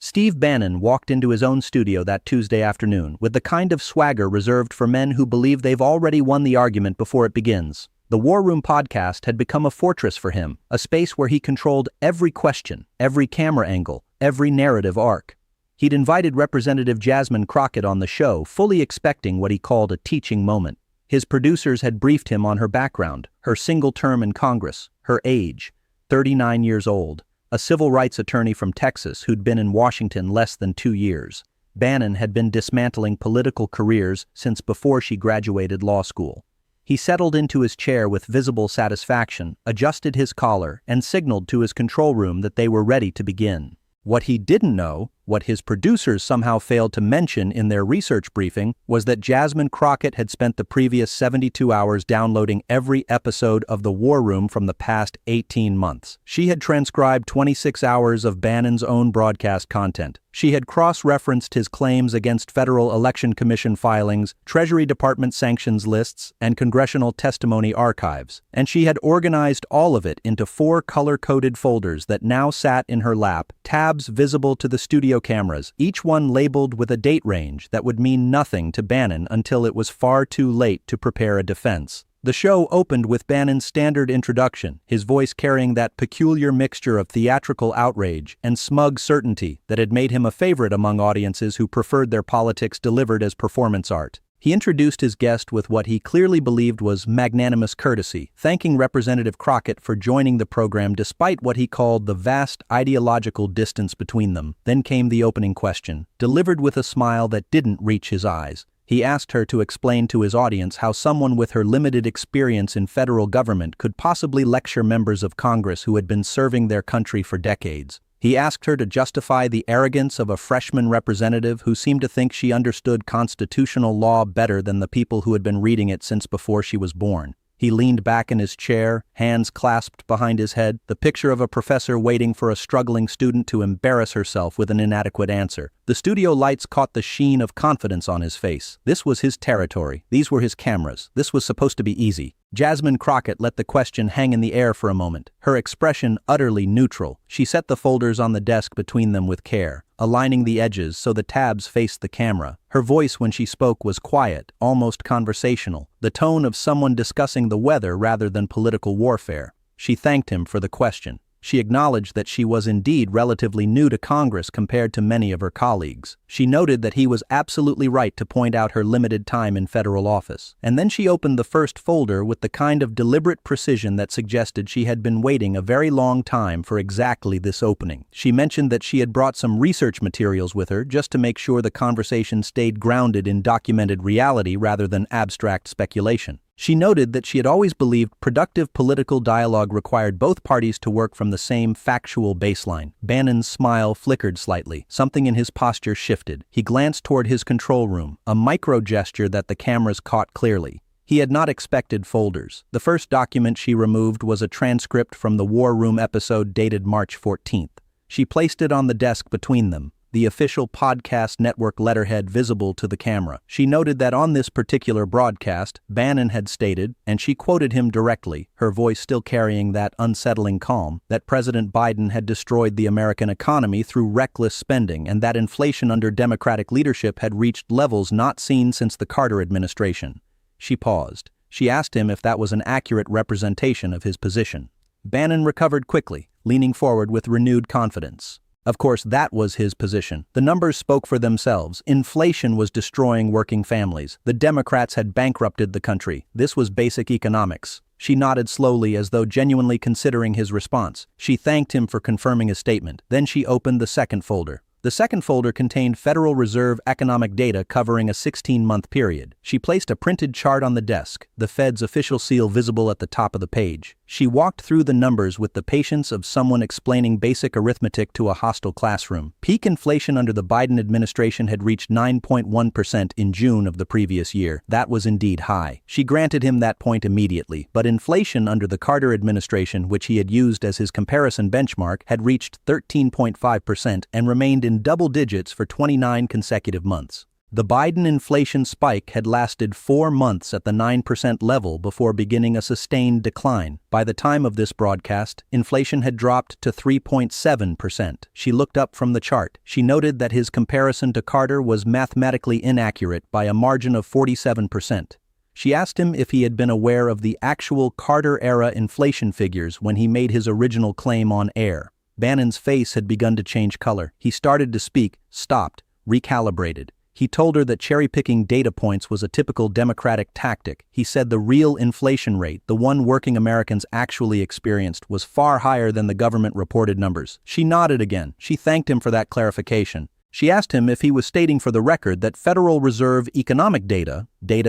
Steve Bannon walked into his own studio that Tuesday afternoon with the kind of swagger reserved for men who believe they've already won the argument before it begins. The War Room podcast had become a fortress for him, a space where he controlled every question, every camera angle, every narrative arc. He'd invited Representative Jasmine Crockett on the show, fully expecting what he called a teaching moment. His producers had briefed him on her background, her single term in Congress, her age, 39 years old, a civil rights attorney from Texas who'd been in Washington less than 2 years. Bannon had been dismantling political careers since before she graduated law school. He settled into his chair with visible satisfaction, adjusted his collar, and signaled to his control room that they were ready to begin. What he didn't know, what his producers somehow failed to mention in their research briefing, was that Jasmine Crockett had spent the previous 72 hours downloading every episode of The War Room from the past 18 months. She had transcribed 26 hours of Bannon's own broadcast content. She had cross-referenced his claims against Federal Election Commission filings, Treasury Department sanctions lists, and congressional testimony archives. And she had organized all of it into 4 color-coded folders that now sat in her lap, tabs visible to the studio cameras, each one labeled with a date range that would mean nothing to Bannon until it was far too late to prepare a defense. The show opened with Bannon's standard introduction, his voice carrying that peculiar mixture of theatrical outrage and smug certainty that had made him a favorite among audiences who preferred their politics delivered as performance art. He introduced his guest with what he clearly believed was magnanimous courtesy, thanking Representative Crockett for joining the program despite what he called the vast ideological distance between them. Then came the opening question, delivered with a smile that didn't reach his eyes. He asked her to explain to his audience how someone with her limited experience in federal government could possibly lecture members of Congress who had been serving their country for decades. He asked her to justify the arrogance of a freshman representative who seemed to think she understood constitutional law better than the people who had been reading it since before she was born. He leaned back in his chair, hands clasped behind his head, the picture of a professor waiting for a struggling student to embarrass herself with an inadequate answer. The studio lights caught the sheen of confidence on his face. This was his territory. These were his cameras. This was supposed to be easy. Jasmine Crockett let the question hang in the air for a moment, her expression utterly neutral. She set the folders on the desk between them with care, aligning the edges so the tabs faced the camera. Her voice when she spoke was quiet, almost conversational, the tone of someone discussing the weather rather than political warfare. She thanked him for the question. She acknowledged that she was indeed relatively new to Congress compared to many of her colleagues. She noted that he was absolutely right to point out her limited time in federal office. And then she opened the first folder with the kind of deliberate precision that suggested she had been waiting a very long time for exactly this opening. She mentioned that she had brought some research materials with her just to make sure the conversation stayed grounded in documented reality rather than abstract speculation. She noted that she had always believed productive political dialogue required both parties to work from the same factual baseline. Bannon's smile flickered slightly. Something in his posture shifted. He glanced toward his control room, a micro gesture that the cameras caught clearly. He had not expected folders. The first document she removed was a transcript from the War Room episode dated March 14th. She placed it on the desk between them, the official podcast network letterhead visible to the camera. She noted that on this particular broadcast, Bannon had stated, and she quoted him directly, her voice still carrying that unsettling calm, that President Biden had destroyed the American economy through reckless spending and that inflation under Democratic leadership had reached levels not seen since the Carter administration. She paused. She asked him if that was an accurate representation of his position. Bannon recovered quickly, leaning forward with renewed confidence. Of course, that was his position. The numbers spoke for themselves. Inflation was destroying working families. The Democrats had bankrupted the country. This was basic economics. She nodded slowly as though genuinely considering his response. She thanked him for confirming his statement. Then she opened the second folder. The second folder contained Federal Reserve economic data covering a 16-month period. She placed a printed chart on the desk, the Fed's official seal visible at the top of the page. She walked through the numbers with the patience of someone explaining basic arithmetic to a hostile classroom. Peak inflation under the Biden administration had reached 9.1% in June of the previous year. That was indeed high. She granted him that point immediately, but inflation under the Carter administration, which he had used as his comparison benchmark, had reached 13.5% and remained in double digits for 29 consecutive months. The Biden inflation spike had lasted 4 months at the 9% level before beginning a sustained decline. By the time of this broadcast, inflation had dropped to 3.7%. She looked up from the chart. She noted that his comparison to Carter was mathematically inaccurate by a margin of 47%. She asked him if he had been aware of the actual Carter-era inflation figures when he made his original claim on air. Bannon's face had begun to change color. He started to speak, stopped, recalibrated. He told her that cherry-picking data points was a typical Democratic tactic. He said the real inflation rate, the one working Americans actually experienced, was far higher than the government-reported numbers. She nodded again. She thanked him for that clarification. She asked him if he was stating for the record that Federal Reserve economic data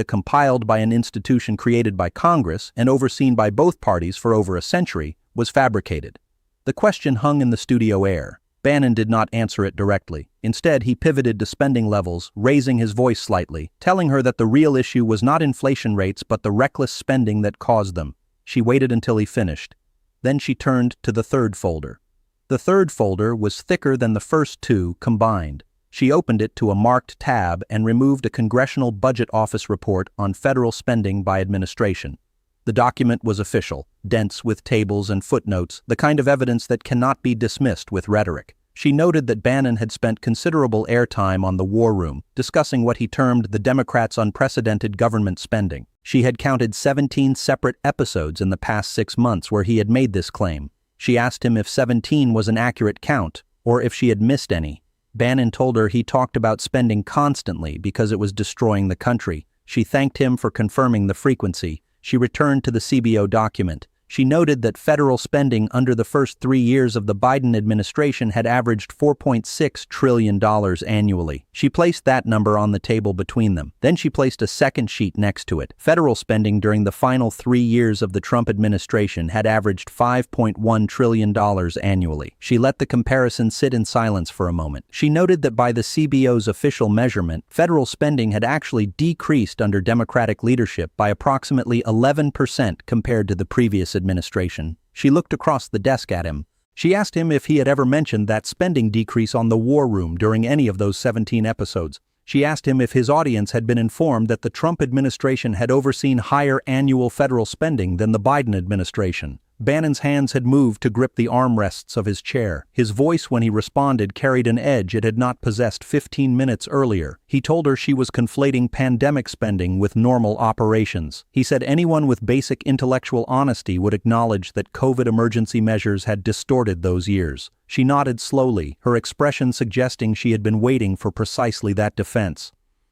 compiled by an institution created by Congress and overseen by both parties for over a century, was fabricated. The question hung in the studio air. Bannon did not answer it directly. Instead, he pivoted to spending levels, raising his voice slightly, telling her that the real issue was not inflation rates but the reckless spending that caused them. She waited until he finished. Then she turned to the third folder. The third folder was thicker than the first two combined. She opened it to a marked tab and removed a Congressional Budget Office report on federal spending by administration. The document was official, dense with tables and footnotes, the kind of evidence that cannot be dismissed with rhetoric. She noted that Bannon had spent considerable airtime on the War Room, discussing what he termed the Democrats' unprecedented government spending. She had counted 17 separate episodes in the past 6 months where he had made this claim. She asked him if 17 was an accurate count, or if she had missed any. Bannon told her he talked about spending constantly because it was destroying the country. She thanked him for confirming the frequency. She returned to the CBO document. She noted that federal spending under the first 3 years of the Biden administration had averaged $4.6 trillion annually. She placed that number on the table between them. Then she placed a second sheet next to it. Federal spending during the final 3 years of the Trump administration had averaged $5.1 trillion annually. She let the comparison sit in silence for a moment. She noted that by the CBO's official measurement, federal spending had actually decreased under Democratic leadership by approximately 11% compared to the previous administration. She looked across the desk at him. She asked him if he had ever mentioned that spending decrease on the War Room during any of those 17 episodes. She asked him if his audience had been informed that the Trump administration had overseen higher annual federal spending than the Biden administration. Bannon's hands had moved to grip the armrests of his chair. His voice when he responded carried an edge it had not possessed 15 minutes earlier. He told her she was conflating pandemic spending with normal operations. He said anyone with basic intellectual honesty would acknowledge that COVID emergency measures had distorted those years. She nodded slowly, her expression suggesting she had been waiting for precisely that defense.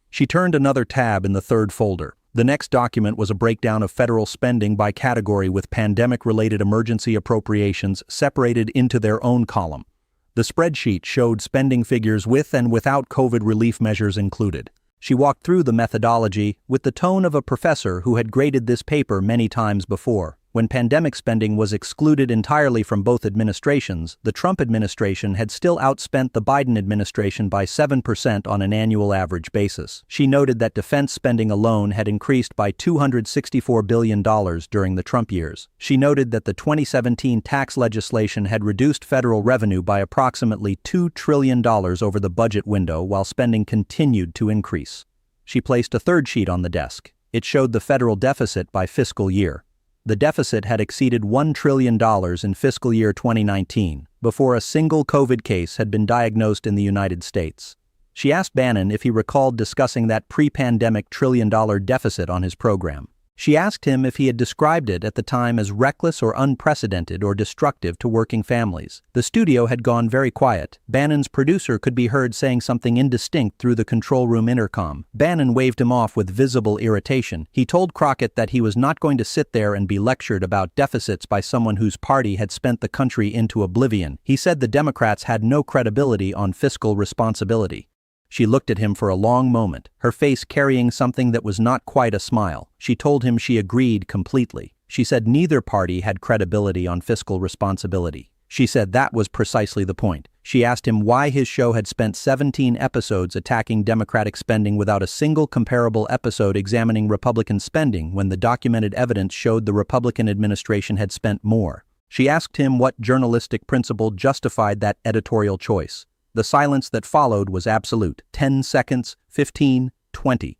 She turned another tab in the third folder. The next document was a breakdown of federal spending by category with pandemic-related emergency appropriations separated into their own column. The spreadsheet showed spending figures with and without COVID relief measures included. She walked through the methodology with the tone of a professor who had graded this paper many times before. When pandemic spending was excluded entirely from both administrations, the Trump administration had still outspent the Biden administration by 7% on an annual average basis. She noted that defense spending alone had increased by $264 billion during the Trump years. She noted that the 2017 tax legislation had reduced federal revenue by approximately $2 trillion over the budget window while spending continued to increase. She placed a third sheet on the desk. It showed the federal deficit by fiscal year. The deficit had exceeded $1 trillion in fiscal year 2019, before a single COVID case had been diagnosed in the United States. She asked Bannon if he recalled discussing that pre-pandemic trillion-dollar deficit on his program. She asked him if he had described it at the time as reckless or unprecedented or destructive to working families. The studio had gone very quiet. Bannon's producer could be heard saying something indistinct through the control room intercom. Bannon waved him off with visible irritation. He told Crockett that he was not going to sit there and be lectured about deficits by someone whose party had spent the country into oblivion. He said the Democrats had no credibility on fiscal responsibility. She looked at him for a long moment, her face carrying something that was not quite a smile. She told him she agreed completely. She said neither party had credibility on fiscal responsibility. She said that was precisely the point. She asked him why his show had spent 17 episodes attacking Democratic spending without a single comparable episode examining Republican spending when the documented evidence showed the Republican administration had spent more. She asked him what journalistic principle justified that editorial choice. The silence that followed was absolute. 10 seconds, 15, 20.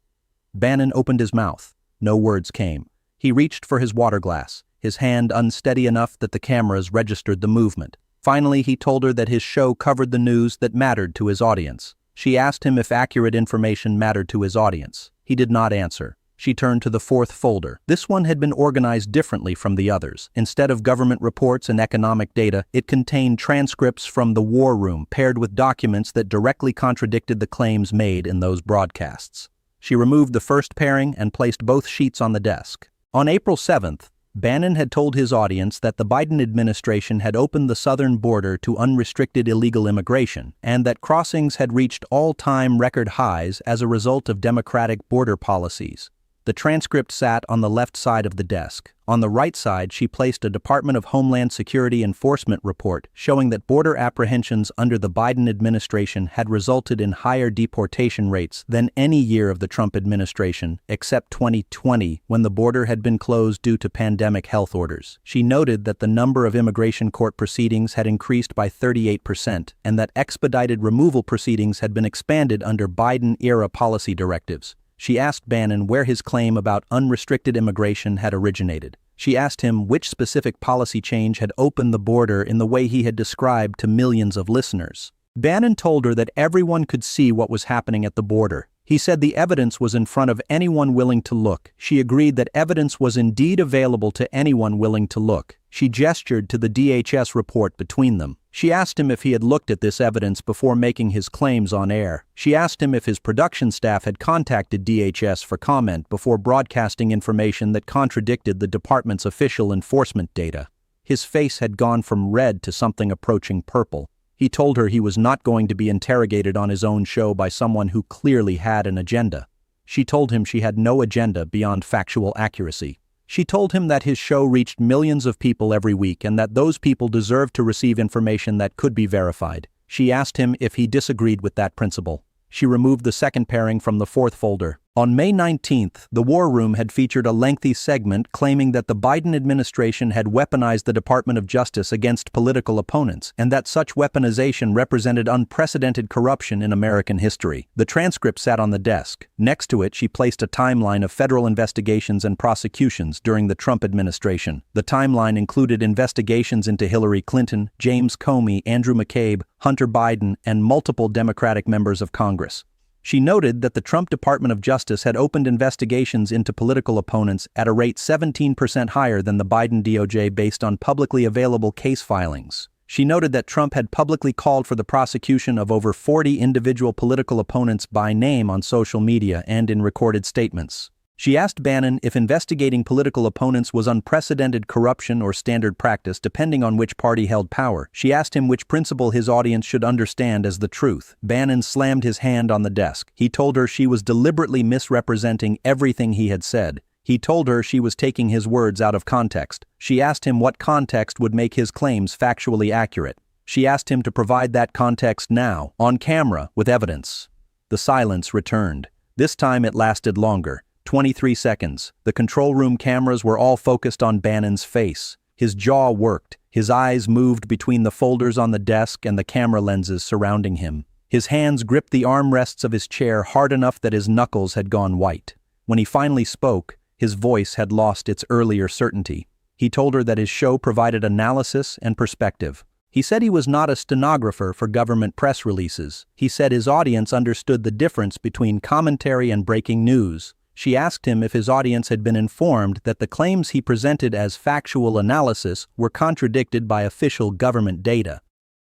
Bannon opened his mouth. No words came. He reached for his water glass, his hand unsteady enough that the cameras registered the movement. Finally, he told her that his show covered the news that mattered to his audience. She asked him if accurate information mattered to his audience. He did not answer. She turned to the fourth folder. This one had been organized differently from the others. Instead of government reports and economic data, it contained transcripts from the war room paired with documents that directly contradicted the claims made in those broadcasts. She removed the first pairing and placed both sheets on the desk. On April 7th, Bannon had told his audience that the Biden administration had opened the southern border to unrestricted illegal immigration, and that crossings had reached all-time record highs as a result of Democratic border policies. The transcript sat on the left side of the desk. On the right side, she placed a Department of Homeland Security enforcement report showing that border apprehensions under the Biden administration had resulted in higher deportation rates than any year of the Trump administration, except 2020, when the border had been closed due to pandemic health orders. She noted that the number of immigration court proceedings had increased by 38%, and that expedited removal proceedings had been expanded under Biden-era policy directives. She asked Bannon where his claim about unrestricted immigration had originated. She asked him which specific policy change had opened the border in the way he had described to millions of listeners. Bannon told her that everyone could see what was happening at the border. He said the evidence was in front of anyone willing to look. She agreed that evidence was indeed available to anyone willing to look. She gestured to the DHS report between them. She asked him if he had looked at this evidence before making his claims on air. She asked him if his production staff had contacted DHS for comment before broadcasting information that contradicted the department's official enforcement data. His face had gone from red to something approaching purple. He told her he was not going to be interrogated on his own show by someone who clearly had an agenda. She told him she had no agenda beyond factual accuracy. She told him that his show reached millions of people every week and that those people deserved to receive information that could be verified. She asked him if he disagreed with that principle. She removed the second pairing from the fourth folder. On May 19th, the War Room had featured a lengthy segment claiming that the Biden administration had weaponized the Department of Justice against political opponents, and that such weaponization represented unprecedented corruption in American history. The transcript sat on the desk. Next to it, she placed a timeline of federal investigations and prosecutions during the Trump administration. The timeline included investigations into Hillary Clinton, James Comey, Andrew McCabe, Hunter Biden, and multiple Democratic members of Congress. She noted that the Trump Department of Justice had opened investigations into political opponents at a rate 17% higher than the Biden DOJ based on publicly available case filings. She noted that Trump had publicly called for the prosecution of over 40 individual political opponents by name on social media and in recorded statements. She asked Bannon if investigating political opponents was unprecedented corruption or standard practice depending on which party held power. She asked him which principle his audience should understand as the truth. Bannon slammed his hand on the desk. He told her she was deliberately misrepresenting everything he had said. He told her she was taking his words out of context. She asked him what context would make his claims factually accurate. She asked him to provide that context now, on camera, with evidence. The silence returned. This time it lasted longer. 23 seconds. The control room cameras were all focused on Bannon's face. His jaw worked. His eyes moved between the folders on the desk and the camera lenses surrounding him. His hands gripped the armrests of his chair hard enough that his knuckles had gone white. When he finally spoke, his voice had lost its earlier certainty. He told her that his show provided analysis and perspective. He said he was not a stenographer for government press releases. He said his audience understood the difference between commentary and breaking news. She asked him if his audience had been informed that the claims he presented as factual analysis were contradicted by official government data.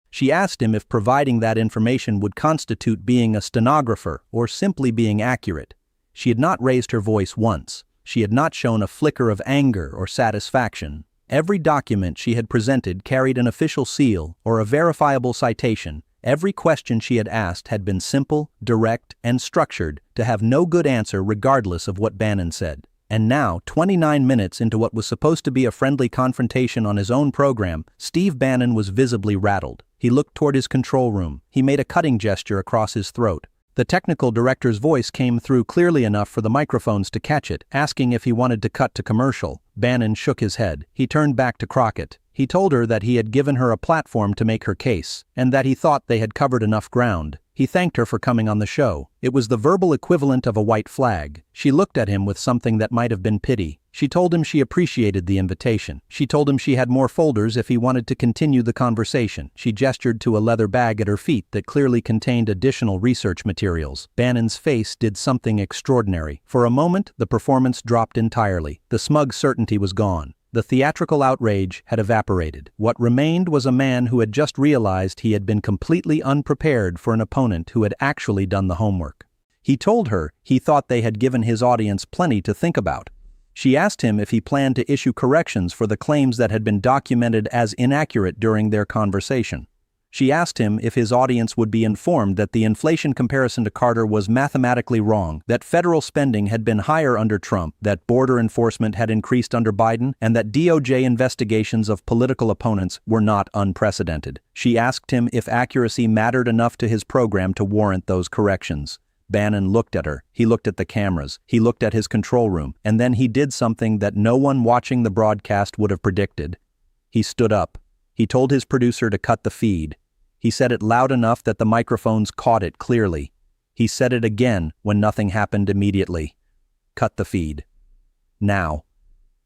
She asked him if providing that information would constitute being a stenographer or simply being accurate. She had not raised her voice once. She had not shown a flicker of anger or satisfaction. Every document she had presented carried an official seal or a verifiable citation. Every question she had asked had been simple, direct, and structured to have no good answer regardless of what Bannon said. And now, 29 minutes into what was supposed to be a friendly confrontation on his own program, Steve Bannon was visibly rattled. He looked toward his control room. He made a cutting gesture across his throat. The technical director's voice came through clearly enough for the microphones to catch it, asking if he wanted to cut to commercial. Bannon shook his head. He turned back to Crockett. He told her that he had given her a platform to make her case, and that he thought they had covered enough ground. He thanked her for coming on the show. It was the verbal equivalent of a white flag. She looked at him with something that might have been pity. She told him she appreciated the invitation. She told him she had more folders if he wanted to continue the conversation. She gestured to a leather bag at her feet that clearly contained additional research materials. Bannon's face did something extraordinary. For a moment, the performance dropped entirely. The smug certainty was gone. The theatrical outrage had evaporated. What remained was a man who had just realized he had been completely unprepared for an opponent who had actually done the homework. He told her he thought they had given his audience plenty to think about. She asked him if he planned to issue corrections for the claims that had been documented as inaccurate during their conversation. She asked him if his audience would be informed that the inflation comparison to Carter was mathematically wrong, that federal spending had been higher under Trump, that border enforcement had increased under Biden, and that DOJ investigations of political opponents were not unprecedented. She asked him if accuracy mattered enough to his program to warrant those corrections. Bannon looked at her. He looked at the cameras. He looked at his control room. And then he did something that no one watching the broadcast would have predicted. He stood up. He told his producer to cut the feed. He said it loud enough that the microphones caught it clearly. He said it again when nothing happened immediately. Cut the feed. Now.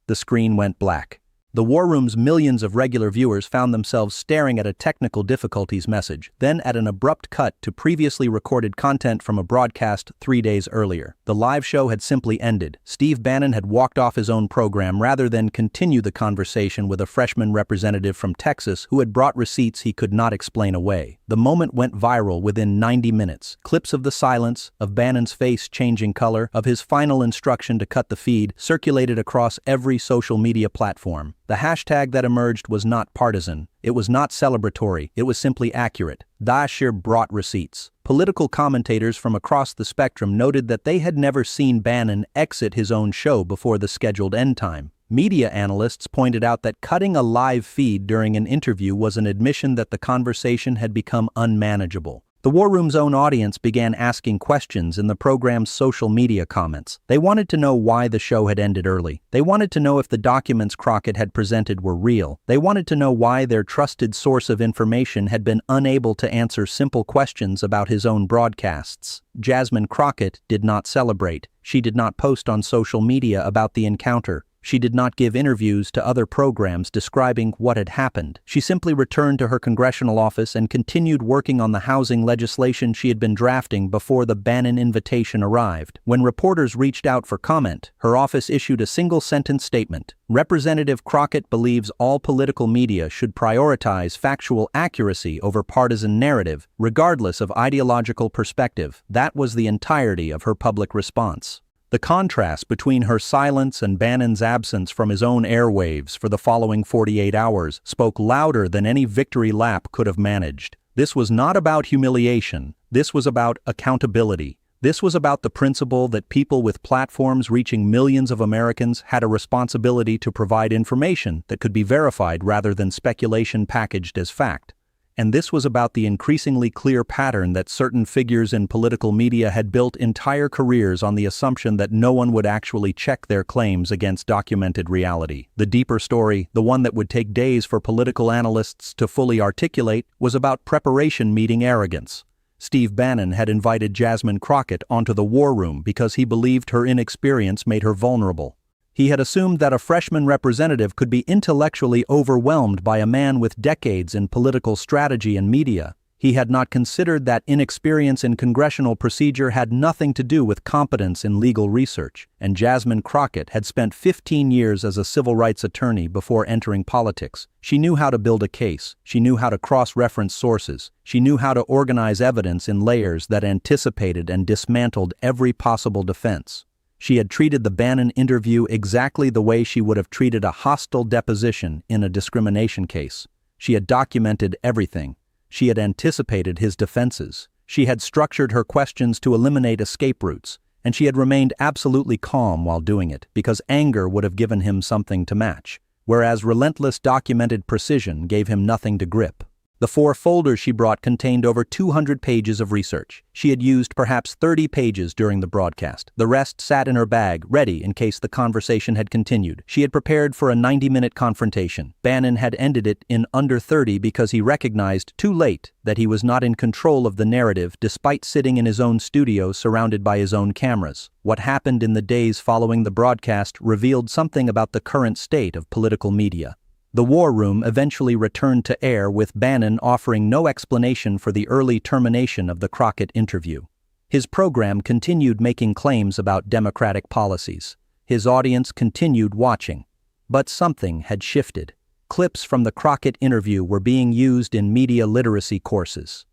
The screen went black. The War Room's millions of regular viewers found themselves staring at a technical difficulties message, then at an abrupt cut to previously recorded content from a broadcast 3 days earlier. The live show had simply ended. Steve Bannon had walked off his own program rather than continue the conversation with a freshman representative from Texas who had brought receipts he could not explain away. The moment went viral within 90 minutes. Clips of the silence, of Bannon's face changing color, of his final instruction to cut the feed, circulated across every social media platform. The hashtag that emerged was not partisan. It was not celebratory. It was simply accurate. Daashir brought receipts. Political commentators from across the spectrum noted that they had never seen Bannon exit his own show before the scheduled end time. Media analysts pointed out that cutting a live feed during an interview was an admission that the conversation had become unmanageable. The War Room's own audience began asking questions in the program's social media comments. They wanted to know why the show had ended early. They wanted to know if the documents Crockett had presented were real. They wanted to know why their trusted source of information had been unable to answer simple questions about his own broadcasts. Jasmine Crockett did not celebrate. She did not post on social media about the encounter. She did not give interviews to other programs describing what had happened. She simply returned to her congressional office and continued working on the housing legislation she had been drafting before the Bannon invitation arrived. When reporters reached out for comment, her office issued a single-sentence statement. Representative Crockett believes all political media should prioritize factual accuracy over partisan narrative, regardless of ideological perspective. That was the entirety of her public response. The contrast between her silence and Bannon's absence from his own airwaves for the following 48 hours spoke louder than any victory lap could have managed. This was not about humiliation. This was about accountability. This was about the principle that people with platforms reaching millions of Americans had a responsibility to provide information that could be verified rather than speculation packaged as fact. And this was about the increasingly clear pattern that certain figures in political media had built entire careers on the assumption that no one would actually check their claims against documented reality. The deeper story, the one that would take days for political analysts to fully articulate, was about preparation meeting arrogance. Steve Bannon had invited Jasmine Crockett onto the War Room because he believed her inexperience made her vulnerable. He had assumed that a freshman representative could be intellectually overwhelmed by a man with decades in political strategy and media. He had not considered that inexperience in congressional procedure had nothing to do with competence in legal research, and Jasmine Crockett had spent 15 years as a civil rights attorney before entering politics. She knew how to build a case. She knew how to cross-reference sources. She knew how to organize evidence in layers that anticipated and dismantled every possible defense. She had treated the Bannon interview exactly the way she would have treated a hostile deposition in a discrimination case. She had documented everything. She had anticipated his defenses. She had structured her questions to eliminate escape routes, and she had remained absolutely calm while doing it, because anger would have given him something to match, whereas relentless documented precision gave him nothing to grip. The 4 folders she brought contained over 200 pages of research. She had used perhaps 30 pages during the broadcast. The rest sat in her bag, ready in case the conversation had continued. She had prepared for a 90-minute confrontation. Bannon had ended it in under 30 because he recognized too late that he was not in control of the narrative despite sitting in his own studio surrounded by his own cameras. What happened in the days following the broadcast revealed something about the current state of political media. The War Room eventually returned to air with Bannon offering no explanation for the early termination of the Crockett interview. His program continued making claims about Democratic policies. His audience continued watching. But something had shifted. Clips from the Crockett interview were being used in media literacy courses.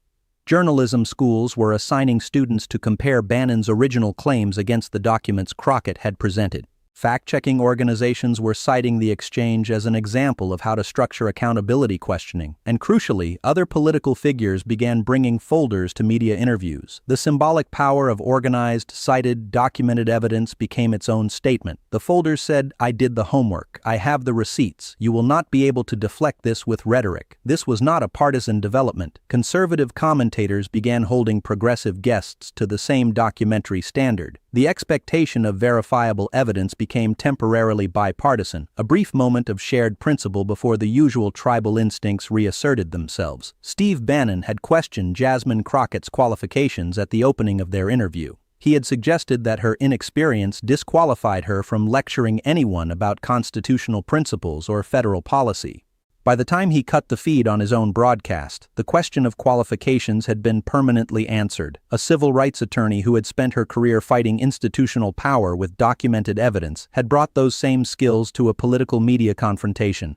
Journalism schools were assigning students to compare Bannon's original claims against the documents Crockett had presented. Fact-checking organizations were citing the exchange as an example of how to structure accountability questioning, and crucially, other political figures began bringing folders to media interviews. The symbolic power of organized, cited, documented evidence became its own statement. The folders said, "I did the homework. I have the receipts. You will not be able to deflect this with rhetoric." This was not a partisan development. Conservative commentators began holding progressive guests to the same documentary standard. The expectation of verifiable evidence became temporarily bipartisan, a brief moment of shared principle before the usual tribal instincts reasserted themselves. Steve Bannon had questioned Jasmine Crockett's qualifications at the opening of their interview. He had suggested that her inexperience disqualified her from lecturing anyone about constitutional principles or federal policy. By the time he cut the feed on his own broadcast, the question of qualifications had been permanently answered. A civil rights attorney who had spent her career fighting institutional power with documented evidence had brought those same skills to a political media confrontation.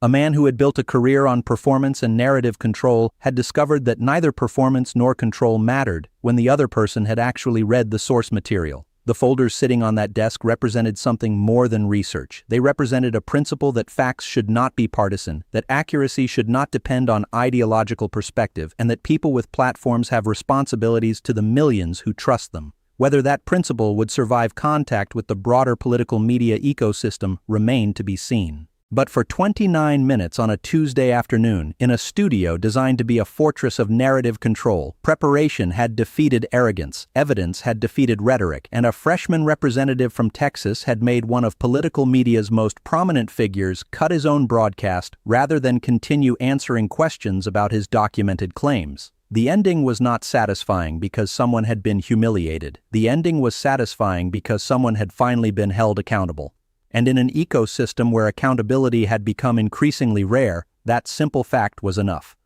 A man who had built a career on performance and narrative control had discovered that neither performance nor control mattered when the other person had actually read the source material. The folders sitting on that desk represented something more than research. They represented a principle that facts should not be partisan, that accuracy should not depend on ideological perspective, and that people with platforms have responsibilities to the millions who trust them. Whether that principle would survive contact with the broader political media ecosystem remained to be seen. But for 29 minutes on a Tuesday afternoon, in a studio designed to be a fortress of narrative control, preparation had defeated arrogance, evidence had defeated rhetoric, and a freshman representative from Texas had made one of political media's most prominent figures cut his own broadcast rather than continue answering questions about his documented claims. The ending was not satisfying because someone had been humiliated. The ending was satisfying because someone had finally been held accountable. And in an ecosystem where accountability had become increasingly rare, that simple fact was enough.